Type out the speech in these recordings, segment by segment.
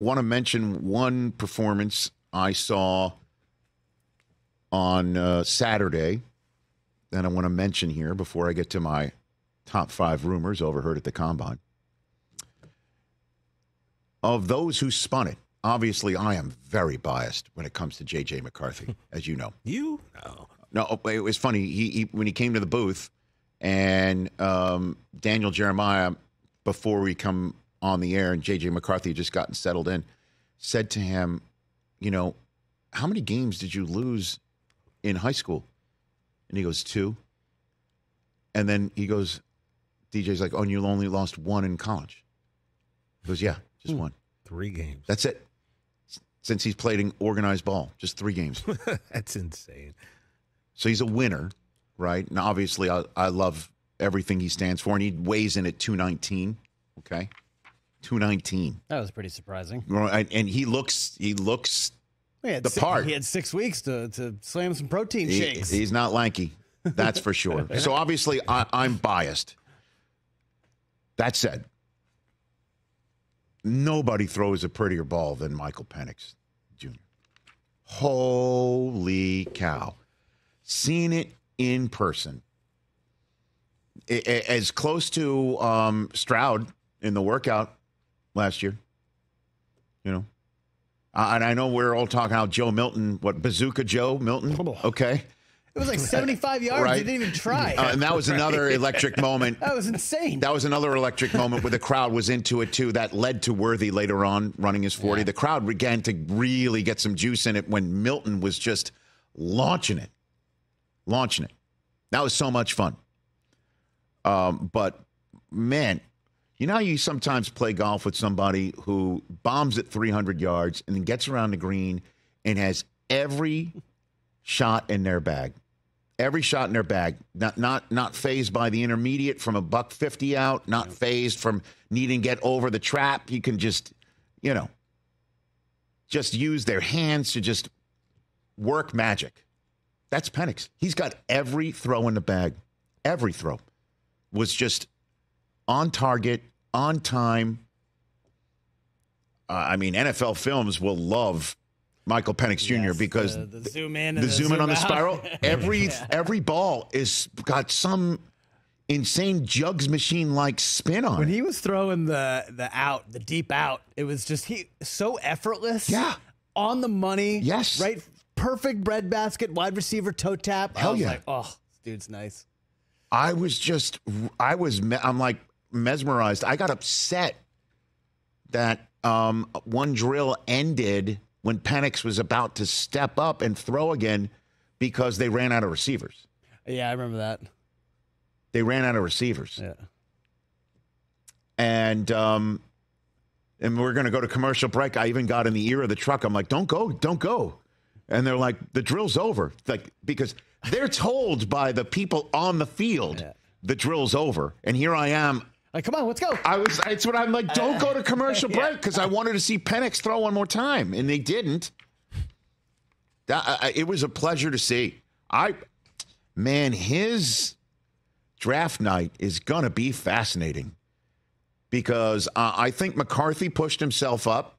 want to mention one performance I saw on Saturday that I want to mention here before I get to my top 5 rumors overheard at the Combine. Of those who spun it, obviously I am very biased when it comes to J.J. McCarthy, as you know. You? No, it was funny. He when he came to the booth, and Daniel Jeremiah, before we come on the air, and J.J. McCarthy had just gotten settled in, said to him, you know, how many games did you lose in high school? And he goes, 2. And then he goes, DJ's like, oh, and you only lost 1 in college. He goes, yeah, just 1. 3 games. That's it. Since he's played in organized ball, just 3 games. That's insane. So he's a winner, right? And obviously I love everything he stands for, and he weighs in at 219, okay? 219. That was pretty surprising. And he looks the part. He had 6 weeks to slam some protein shakes. He's not lanky, that's for sure. So obviously I'm biased. That said, nobody throws a prettier ball than Michael Penix Jr. Holy cow. Seeing it in person. As close to Stroud in the workout last year. You know? And I know we're all talking how Joe Milton, Bazooka Joe Milton? Okay. It was like 75 yards. Right. They didn't even try. And that was another electric moment. That was insane. That was another electric moment where the crowd was into it, too. That led to Worthy later on running his 40. Yeah. The crowd began to really get some juice in it when Milton was just launching it. That was so much fun. But, man, you know how you sometimes play golf with somebody who bombs at 300 yards and then gets around the green and has every shot in their bag. Every shot in their bag. Not fazed by the intermediate from a $150 out, not fazed from needing to get over the trap. You can just, just use their hands to just work magic. That's Penix. He's got every throw in the bag. Every throw was just on target, on time. NFL Films will love Michael Penix Jr. because the zoom in, and the zoom in on the out. spiral. Every ball is got some insane jugs machine like spin on When it. he was throwing the deep out, it was just so effortless. Yeah, on the money. Yes, right. Perfect breadbasket, wide receiver toe tap. Hell yeah! Like, oh, this dude's nice. I'm like mesmerized. I got upset that one drill ended when Penix was about to step up and throw again because they ran out of receivers. Yeah, I remember that. They ran out of receivers. Yeah. And we're going to go to commercial break. I even got in the ear of the truck. I'm like, don't go. And they're like, the drill's over. Like, because they're told by the people on the field, the drill's over. And here I am. Like, come on, let's go. It's what I'm like, don't go to commercial break because I wanted to see Penix throw one more time. And they didn't. It was a pleasure to see. His draft night is going to be fascinating because I think McCarthy pushed himself up.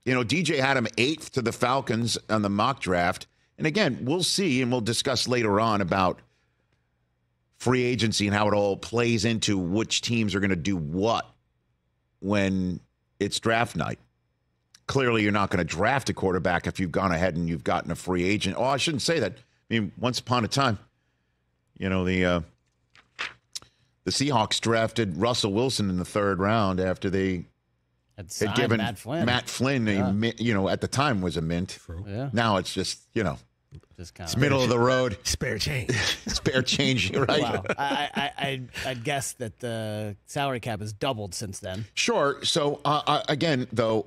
DJ had him 8th to the Falcons on the mock draft. And again, we'll see and we'll discuss later on about free agency and how it all plays into which teams are going to do what when it's draft night. Clearly, you're not going to draft a quarterback if you've gone ahead and you've gotten a free agent. Oh, I shouldn't say that. Once upon a time, the Seahawks drafted Russell Wilson in the 3rd round after they had given Matt Flynn at the time was a mint. True. Yeah. Now it's just, it's middle of the road. Spare change. Spare change, right? Wow. I'd guess that the salary cap has doubled since then. Sure. So, again, though,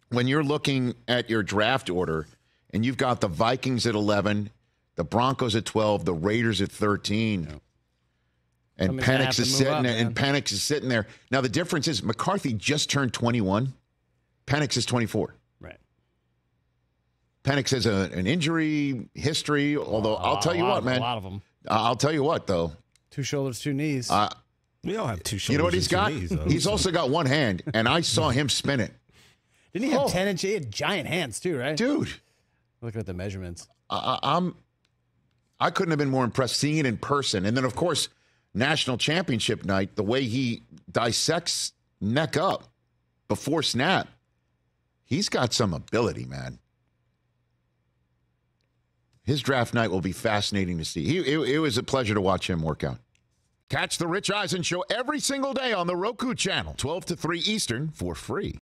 when you're looking at your draft order and you've got the Vikings at 11, the Broncos at 12, the Raiders at 13, and Penix is sitting there. Now, the difference is McCarthy just turned 21. Penix is 24. Right. Penix has an injury history, although I'll tell you what, man. A lot of them. I'll tell you what, though. 2 shoulders, 2 knees. We all have 2 shoulders. You know what he's got? Knees, He's also got one hand, and I saw him spin it. Didn't he have 10 inch? He had giant hands too, right? Dude. Looking at the measurements. I couldn't have been more impressed seeing it in person. And then, of course, national championship night, the way he dissects neck up before snap. He's got some ability, man. His draft night will be fascinating to see. It was a pleasure to watch him work out. Catch the Rich Eisen Show every single day on the Roku channel, 12 to 3 Eastern, for free.